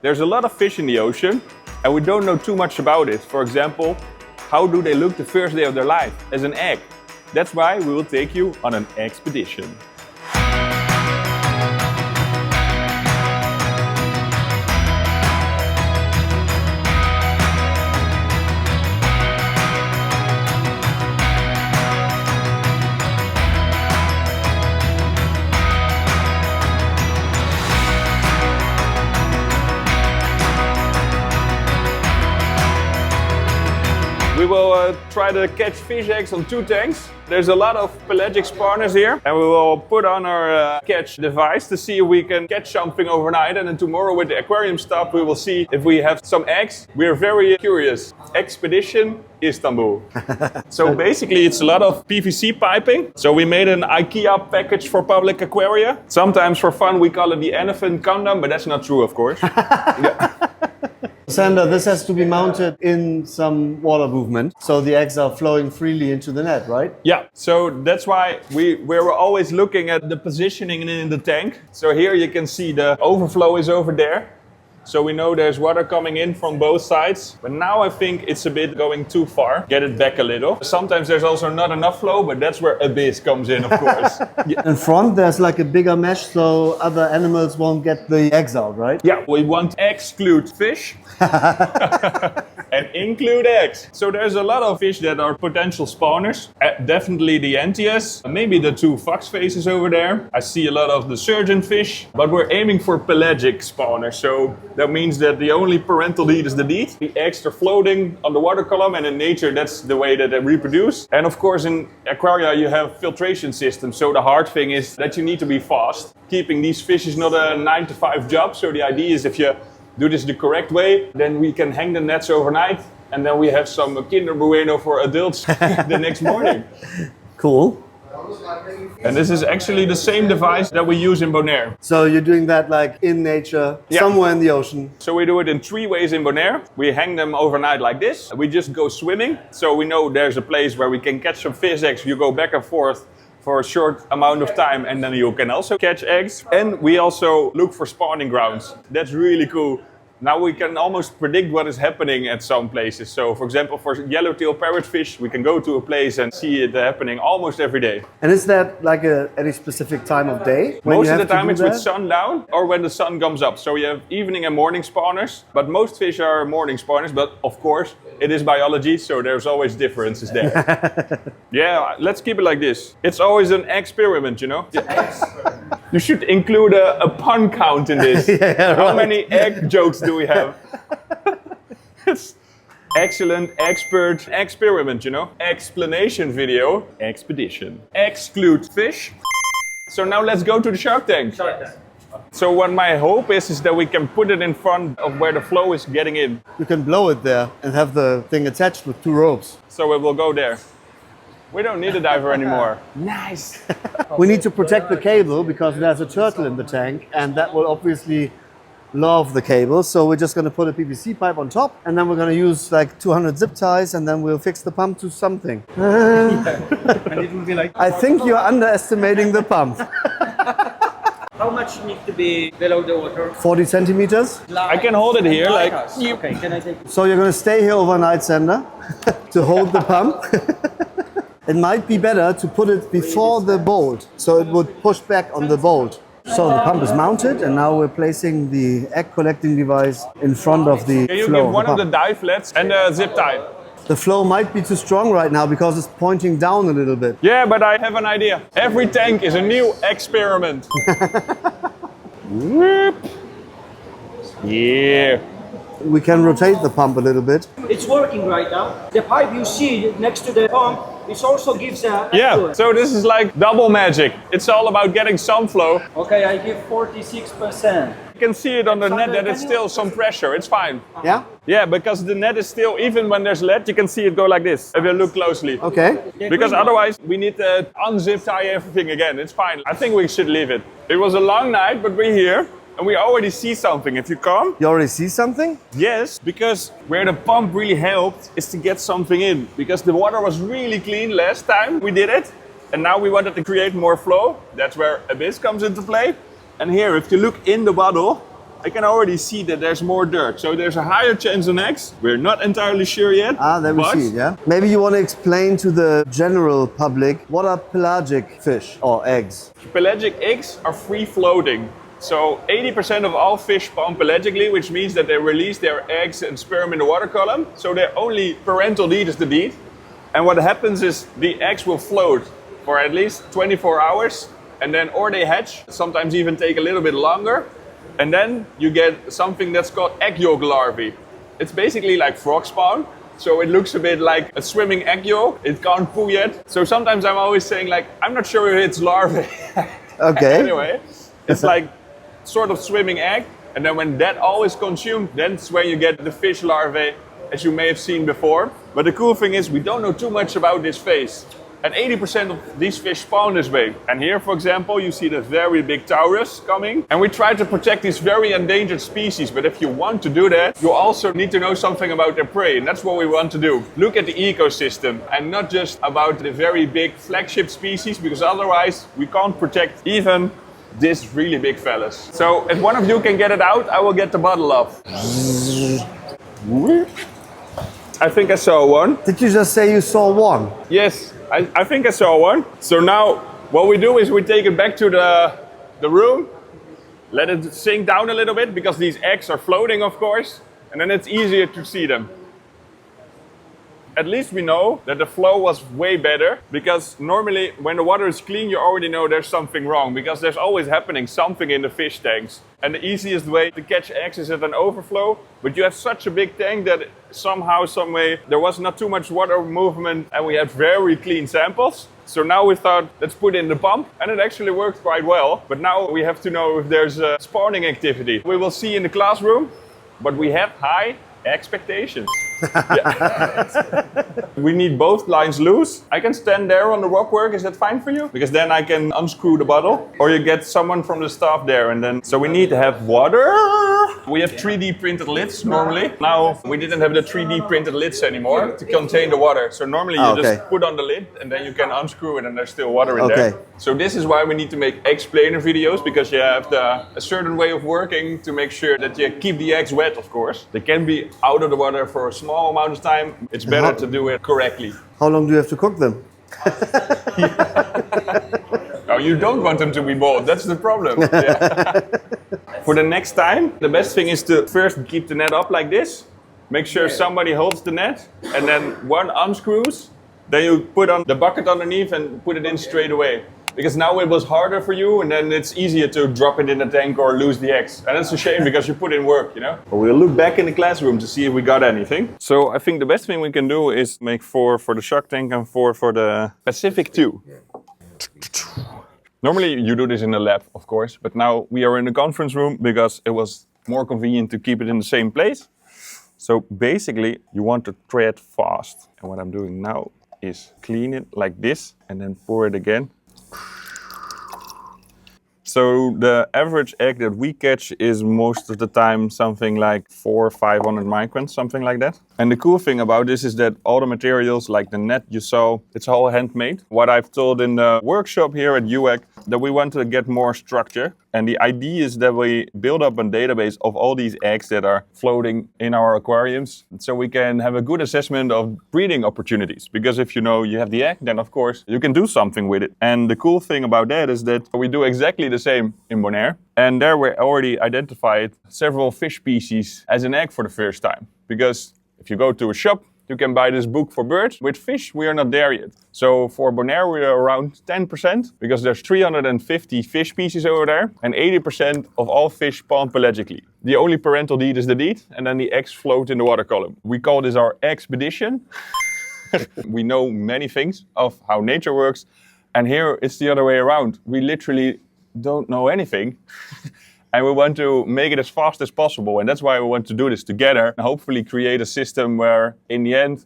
There's a lot of fish in the ocean and we don't know too much about it. For example, how do they look the first day of their life as an egg? That's why we will take you on an expedition. We will try to catch fish eggs on 2 tanks. There's a lot of pelagic spawners here and we will put on our catch device to see if we can catch something overnight, and then tomorrow with the aquarium stuff we will see if we have some eggs. We're very curious. Expedition Istanbul. So basically it's a lot of PVC piping. So we made an IKEA package for public aquaria. Sometimes for fun we call it the elephant condom, but that's not true of course. Yeah. Sander, this has to be mounted in some water movement, so the eggs are flowing freely into the net, right? Yeah, so that's why we were always looking at the positioning in the tank. So here you can see the overflow is over there. So we know there's water coming in from both sides. But now I think it's a bit going too far. Get it back a little. Sometimes there's also not enough flow, but that's where Abyzz comes in, of course. Yeah. In front there's like a bigger mesh so other animals won't get the eggs out, right? Yeah, we want to exclude fish and include eggs. So there's a lot of fish that are potential spawners. Definitely the Antias, maybe the 2 fox faces over there. I see a lot of the surgeonfish, but we're aiming for pelagic spawners. So that means that the only parental need is the DEET. The eggs are floating on the water column, and in nature that's the way that they reproduce. And of course in aquaria you have filtration systems, so the hard thing is that you need to be fast. Keeping these fish is not a 9-to-5 job, so the idea is if you do this the correct way, then we can hang the nets overnight and then we have some Kinder Bueno for adults the next morning. Cool. And this is actually the same device that we use in Bonaire. So you're doing that like in nature, yeah, somewhere in the ocean? So we do it in 3 ways in Bonaire. We hang them overnight like this. We just go swimming. So we know there's a place where we can catch some fish eggs. You go back and forth for a short amount of time and then you can also catch eggs. And we also look for spawning grounds. That's really cool. Now we can almost predict what is happening at some places. So for example, for yellowtail parrotfish, we can go to a place and see it happening almost every day. And is that like any specific time of day? Most of the time it's with sundown or when the sun comes up. So you have evening and morning spawners, but most fish are morning spawners. But of course, it is biology, so there's always differences there. Yeah, let's keep it like this. It's always an experiment, you know? You should include a pun count in this. Yeah, how many egg jokes do we have? It's excellent, expert, experiment, you know? Explanation video, expedition. Exclude fish. So now let's go to the shark tank. So what my hope is that we can put it in front of where the flow is getting in. You can blow it there and have the thing attached with 2 ropes. So it will go there. We don't need a diver anymore. Nice. We need to protect the cable because there's a turtle in the tank and that will obviously love the cable. So we're just going to put a PVC pipe on top and then we're going to use like 200 zip ties and then we'll fix the pump to something. And it will be like... I think you're underestimating the pump. How much needs to be below the water? 40 centimeters. I can hold it here like... Okay, can I take it? So you're going to stay here overnight, Sander, to hold the pump. It might be better to put it before the bolt, so it would push back on the bolt. So the pump is mounted and now we're placing the egg collecting device in front of the flow. Can you give one of the dive flats and a zip tie? The flow might be too strong right now because it's pointing down a little bit. Yeah, but I have an idea. Every tank is a new experiment. Whoop. Yeah. We can rotate the pump a little bit. It's working right now. The pipe you see next to the pump, it also gives a... Yeah, so this is like double magic. It's all about getting some flow. Okay, I give 46%. You can see it on the net that it's still some pressure. It's fine. Yeah? Yeah, because the net is still, even when there's lead, you can see it go like this, if you look closely. Okay. Because otherwise, we need to unzip tie everything again. It's fine. I think we should leave it. It was a long night, but we're here. And we already see something. If you come... You already see something? Yes, because where the pump really helped is to get something in. Because the water was really clean last time we did it. And now we wanted to create more flow. That's where Abyzz comes into play. And here, if you look in the bottle, I can already see that there's more dirt. So there's a higher chance on eggs. We're not entirely sure yet. Ah, there we see it, yeah? Maybe you want to explain to the general public, what are pelagic fish or eggs? Pelagic eggs are free floating. So 80% of all fish spawn pelagically, which means that they release their eggs and sperm in the water column. So their only parental deed is the deed. And what happens is the eggs will float for at least 24 hours. And then, or they hatch, sometimes even take a little bit longer. And then you get something that's called egg yolk larvae. It's basically like frog spawn. So it looks a bit like a swimming egg yolk. It can't poo yet. So sometimes I'm always saying like, I'm not sure if it's larvae. Okay. Anyway, it's like sort of swimming egg. And then when that all is consumed, that's when you get the fish larvae, as you may have seen before. But the cool thing is we don't know too much about this phase. And 80% of these fish spawn this way. And here, for example, you see the very big taurus coming. And we try to protect these very endangered species. But if you want to do that, you also need to know something about their prey. And that's what we want to do. Look at the ecosystem and not just about the very big flagship species, because otherwise we can't protect even these really big fellas. So if one of you can get it out, I will get the bottle off. I think I saw one. Did you just say you saw one? Yes, I think I saw one. So now what we do is we take it back to the room, let it sink down a little bit because these eggs are floating, of course, and then it's easier to see them. At least we know that the flow was way better, because normally when the water is clean you already know there's something wrong, because there's always happening something in the fish tanks. And the easiest way to catch eggs is at an overflow, but you have such a big tank that somehow, some way, there was not too much water movement and we had very clean samples. So now we thought, let's put in the pump, and it actually worked quite well. But now we have to know if there's a spawning activity. We will see in the classroom, but we have high expectations. We need both lines loose. I can stand there on the rock work, is that fine for you? Because then I can unscrew the bottle, or you get someone from the staff there, and then, so we need to have water. We have 3D printed lids normally. Now we didn't have the 3D printed lids anymore to contain the water. So normally you just put on the lid and then you can unscrew it and there's still water in there. So this is why we need to make explainer videos, because you have a certain way of working to make sure that you keep the eggs wet, of course. They can be out of the water for a small amount of time. It's better to do it correctly. How long do you have to cook them? No, you don't want them to be boiled. That's the problem. Yeah. For the next time, the best thing is to first keep the net up like this. Make sure somebody holds the net, and then one unscrews. Then you put on the bucket underneath and put it in straight away. Because now it was harder for you, and then it's easier to drop it in the tank or lose the eggs. And it's a shame because you put in work, you know? But we'll look back in the classroom to see if we got anything. So I think the best thing we can do is make 4 for the shark tank and 4 for the Pacific 2. Normally you do this in the lab, of course, but now we are in the conference room because it was more convenient to keep it in the same place. So basically you want to thread fast. And what I'm doing now is clean it like this and then pour it again. So the average egg that we catch is most of the time something like 400 or 500 microns, something like that. And the cool thing about this is that all the materials, like the net you saw, it's all handmade. What I've told in the workshop here at UEGG, that we want to get more structure. And the idea is that we build up a database of all these eggs that are floating in our aquariums, so we can have a good assessment of breeding opportunities. Because if you know you have the egg, then of course you can do something with it. And the cool thing about that is that we do exactly the same in Bonaire. And there we already identified several fish species as an egg for the first time. Because if you go to a shop, you can buy this book for birds. With fish, we are not there yet. So for Bonaire, we are around 10%, because there's 350 fish species over there, and 80% of all fish spawn pelagically. The only parental deed is the deed, and then the eggs float in the water column. We call this our EGGspeedition. We know many things of how nature works, and here it's the other way around. We literally don't know anything. And we want to make it as fast as possible. And that's why we want to do this together and hopefully create a system where, in the end,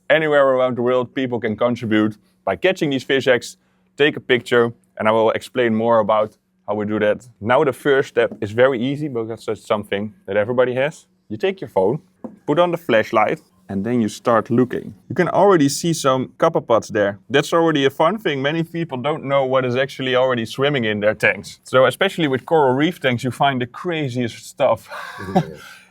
anywhere around the world, people can contribute by catching these fish eggs, take a picture, and I will explain more about how we do that. Now the first step is very easy, because it's something that everybody has. You take your phone, put on the flashlight, and then you start looking. You can already see some copepods there. That's already a fun thing. Many people don't know what is actually already swimming in their tanks. So especially with coral reef tanks, you find the craziest stuff.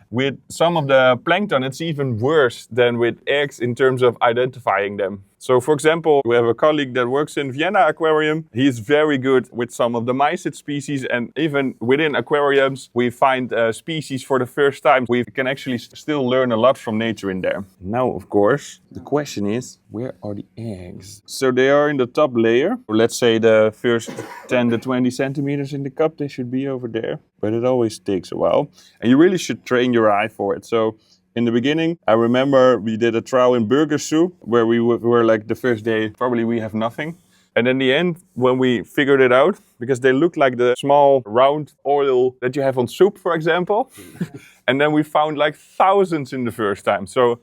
With some of the plankton, it's even worse than with eggs in terms of identifying them. So for example, we have a colleague that works in Vienna Aquarium. He's very good with some of the mysid species, and even within aquariums, we find species for the first time. We can actually still learn a lot from nature in there. Now, of course, the question is, where are the eggs? So they are in the top layer. Let's say the first 10 to 20 centimeters in the cup, they should be over there. But it always takes a while. And you really should train your eye for it. So in the beginning, I remember we did a trial in burger soup where we were like the first day, probably we have nothing. And in the end, when we figured it out, because they look like the small round oil that you have on soup, for example. And then we found like thousands in the first time. So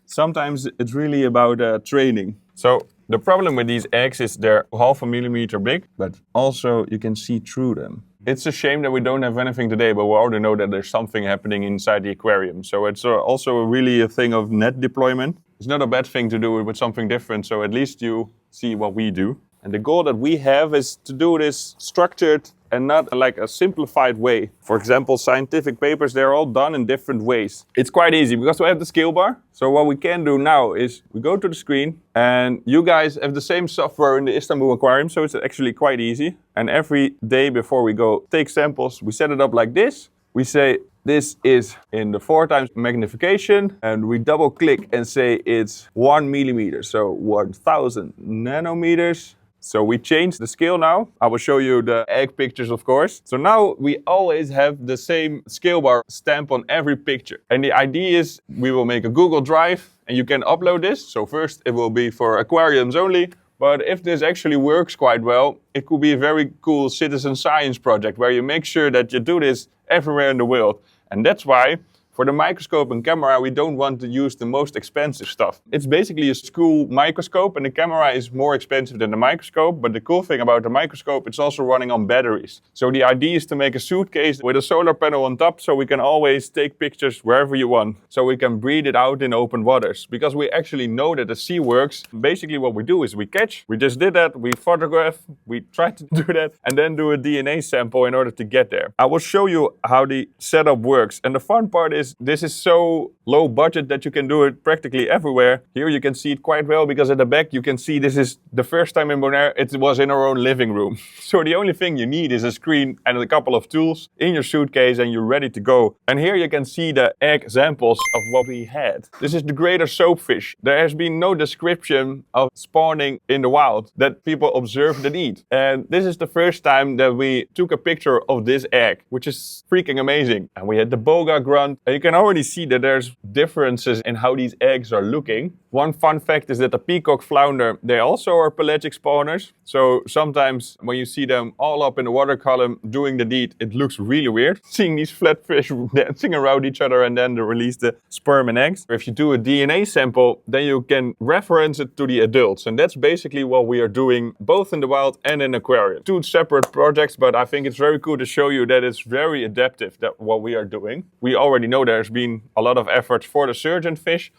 sometimes it's really about training. So the problem with these eggs is they're 0.5 millimeter big, but also you can see through them. It's a shame that we don't have anything today, but we already know that there's something happening inside the aquarium. So it's also really a thing of net deployment. It's not a bad thing to do it with something different, so at least you see what we do. And the goal that we have is to do this structured and not like a simplified way. For example, scientific papers, they're all done in different ways. It's quite easy because we have the scale bar. So what we can do now is we go to the screen and you guys have the same software in the Istanbul Aquarium, so it's actually quite easy. And every day before we go take samples, we set it up like this. We say this is in the 4x magnification, and we double click and say it's 1 millimeter, so 1000 nanometers. So we changed the scale now. I will show you the egg pictures, of course. So now we always have the same scale bar stamp on every picture. And the idea is we will make a Google Drive and you can upload this. So first it will be for aquariums only. But if this actually works quite well, it could be a very cool citizen science project where you make sure that you do this everywhere in the world. And that's why for the microscope and camera, we don't want to use the most expensive stuff. It's basically a school microscope and the camera is more expensive than the microscope. But the cool thing about the microscope, it's also running on batteries. So the idea is to make a suitcase with a solar panel on top so we can always take pictures wherever you want. So we can breathe it out in open waters. Because we actually know that the sea works. Basically what we do is we catch, we just did that, we photograph, we try to do that, and then do a DNA sample in order to get there. I will show you how the setup works. And the fun part is this is so low budget that you can do it practically everywhere. Here you can see it quite well because at the back you can see this is the first time in Bonaire it was in our own living room. So the only thing you need is a screen and a couple of tools in your suitcase and you're ready to go. And here you can see the egg samples of what we had. This is the greater soapfish. There has been no description of spawning in the wild that people observed and eat. And this is the first time that we took a picture of this egg, which is freaking amazing. And we had the boga grunt. And you can already see that there's differences in how these eggs are looking. One fun fact is that the peacock flounder, they also are pelagic spawners. So sometimes when you see them all up in the water column doing the deed, it looks really weird. Seeing these flatfish dancing around each other and then they release the sperm and eggs. If you do a DNA sample, then you can reference it to the adults. And that's basically what we are doing both in the wild and in aquarium. Two separate projects, but I think it's very cool to show you that it's very adaptive, that what we are doing. We already know there's been a lot of efforts for the surgeonfish.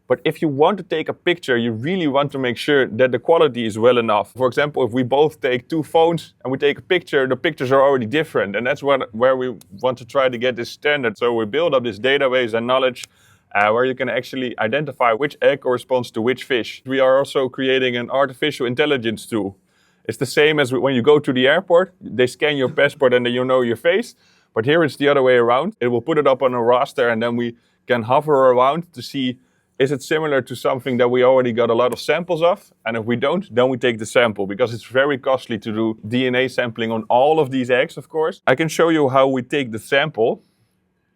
But if you want to take a picture, you really want to make sure that the quality is well enough. For example, if we both take two phones and we take a picture, the pictures are already different. And that's where we want to try to get this standard. So we build up this database and knowledge where you can actually identify which egg corresponds to which fish. We are also creating an artificial intelligence tool. It's the same as when you go to the airport, they scan your passport and then you know your face. But here it's the other way around. It will put it up on a raster and then we can hover around to see, is it similar to something that we already got a lot of samples of? And if we don't, then we take the sample because it's very costly to do DNA sampling on all of these eggs, of course. I can show you how we take the sample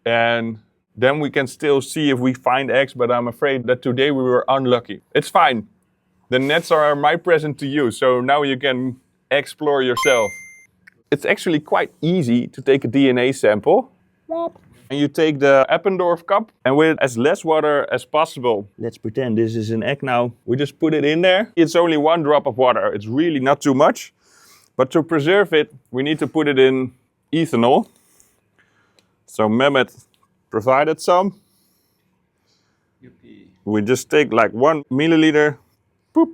and then we can still see if we find eggs, but I'm afraid that today we were unlucky. It's fine. The nets are my present to you, so now you can explore yourself. It's actually quite easy to take a DNA sample. And you take the Eppendorf cup and with as less water as possible. Let's pretend this is an egg now. We just put it in there. It's only 1 drop of water. It's really not too much. But to preserve it, we need to put it in ethanol. So Mehmet provided some. Yippee. We just take like 1 milliliter, boop.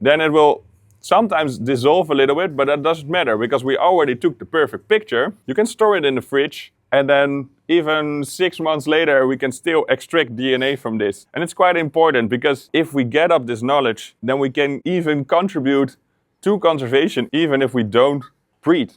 Then it will sometimes dissolve a little bit, but that doesn't matter because we already took the perfect picture. You can store it in the fridge, and then even 6 months later, we can still extract DNA from this. And it's quite important because if we get up this knowledge, then we can even contribute to conservation, even if we don't breed.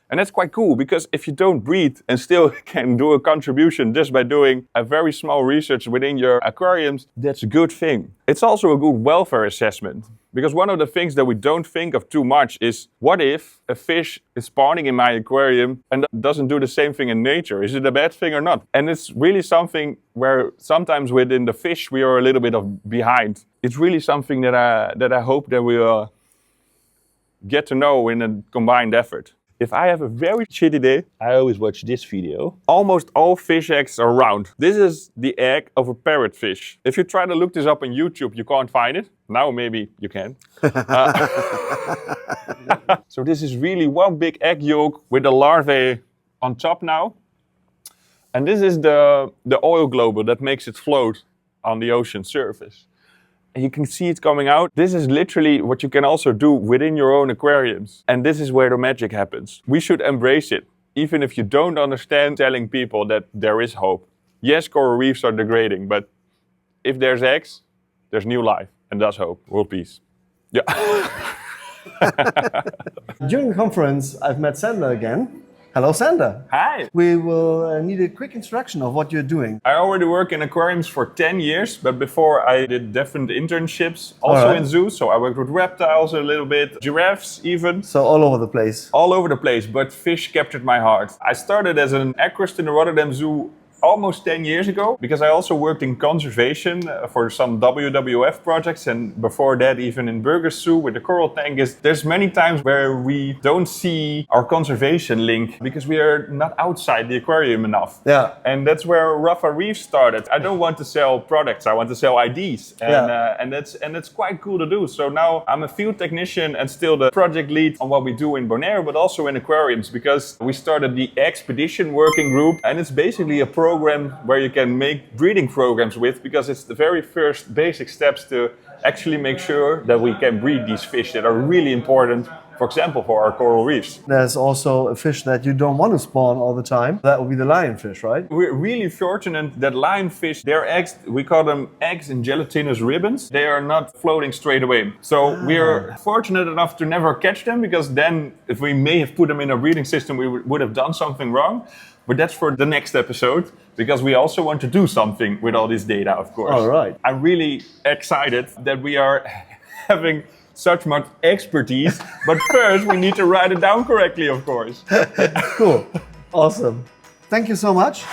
And that's quite cool because if you don't breed and still can do a contribution just by doing a very small research within your aquariums, that's a good thing. It's also a good welfare assessment because one of the things that we don't think of too much is what if a fish is spawning in my aquarium and doesn't do the same thing in nature? Is it a bad thing or not? And it's really something where sometimes within the fish we are a little bit behind. It's really something that I hope that we will get to know in a combined effort. If I have a very shitty day, I always watch this video. Almost all fish eggs are round. This is the egg of a parrotfish. If you try to look this up on YouTube, you can't find it. Now maybe you can. So this is really one big egg yolk with the larvae on top now. And this is the oil globule that makes it float on the ocean surface. And you can see it coming out. This is literally what you can also do within your own aquariums. And this is where the magic happens. We should embrace it, even if you don't understand telling people that there is hope. Yes, coral reefs are degrading, but if there's eggs, there's new life, and that's hope. World peace. Yeah. During the conference, I've met Sander again. Hello, Sander. Hi. We will need a quick introduction of what you're doing. I already work in aquariums for 10 years, but before I did different internships, also in zoos. So I worked with reptiles a little bit, giraffes even. So all over the place. All over the place, but fish captured my heart. I started as an aquarist in the Rotterdam Zoo almost 10 years ago, because I also worked in conservation for some WWF projects, and before that even in Burgers Zoo with the coral tank. There's many times where we don't see our conservation link because we are not outside the aquarium enough. Yeah. And that's where ROFFA REEFS started. I don't want to sell products, I want to sell IDs. And that's quite cool to do. So now I'm a field technician and still the project lead on what we do in Bonaire, but also in aquariums, because we started the EGGSpedition working group, and it's basically a program where you can make breeding programs with, because it's the very first basic steps to actually make sure that we can breed these fish that are really important, for example, for our coral reefs. There's also a fish that you don't want to spawn all the time. That would be the lionfish, right? We're really fortunate that lionfish, their eggs, we call them eggs in gelatinous ribbons. They are not floating straight away. So we are fortunate enough to never catch them, because then if we may have put them in a breeding system, we would have done something wrong. But that's for the next episode, because we also want to do something with all this data, of course. All right. I'm really excited that we are having such much expertise, but first we need to write it down correctly, of course. Cool. Awesome. Thank you so much.